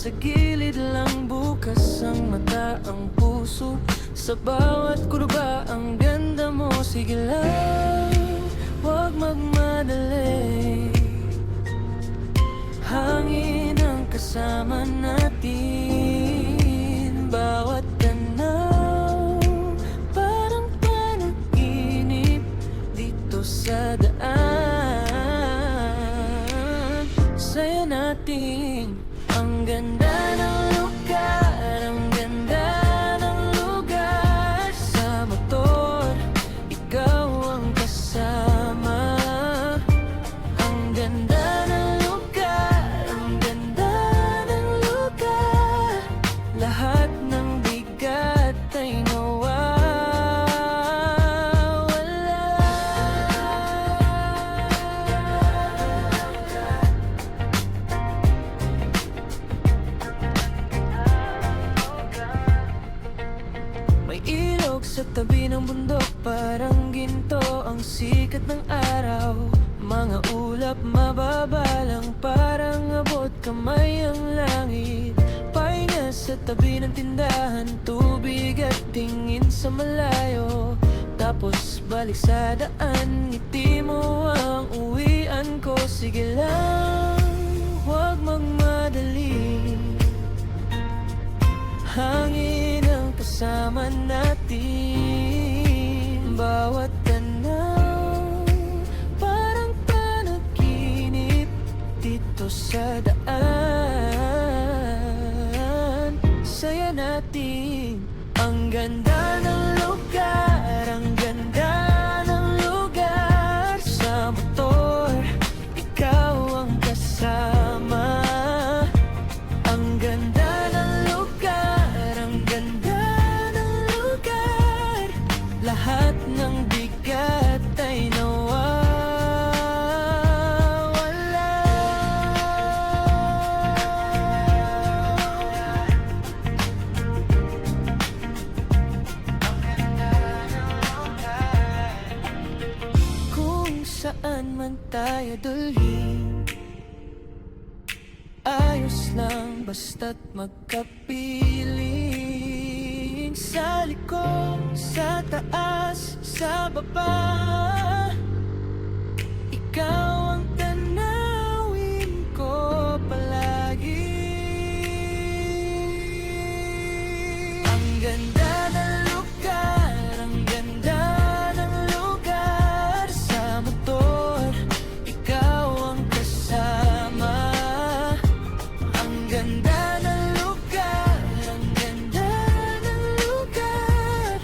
Sa gilid lang bukas ang mata, ang puso. Sa bawat kurba ang ganda mo. Sige lang, huwag magmadali. Hangin ang kasama natin. Bawat tanaw parang panaginip dito sa daan. Saya natin. Ang ganda ng lugar, ang ganda ng lugar. Sa motor, ikaw ang kasama. Ang ganda ng lugar, ang ganda ng lugar. Lahat ng bigat ay nawawala. May ilog sa tabi ng bundok, parang ginto ang sikat ng araw. Mga ulap mababa lang, parang abot kamay ang langit. Pahinga sa tabi ng tindahan, tubig at tingin sa malayo. Tapos balik sa daan, ngiti mo ang uwian ko. Sige lang, huwag magmadali. Hangin ang kasama natin. Bawat tanaw parang panaginip dito sa daan. Saya natin. Ang ganda ng lugar, ang ganda ng lugar. Sa motor, ikaw ang kasama. Ang ganda ng lugar, ang ganda ng lugar. Lahat ng bigat ay nawawala. Kung saan man tayo dulhin, ayos lang basta't magkapiling. Sa likod, sa taas, sa baba, ikaw ang tanawin ko palagi. Ang ganda ng lugar, ang ganda ng lugar. Sa motor, ikaw ang kasama. Ang ganda ng lugar, ang ganda ng lugar.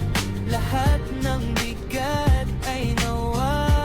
Lahat ng bigat ay nawawala.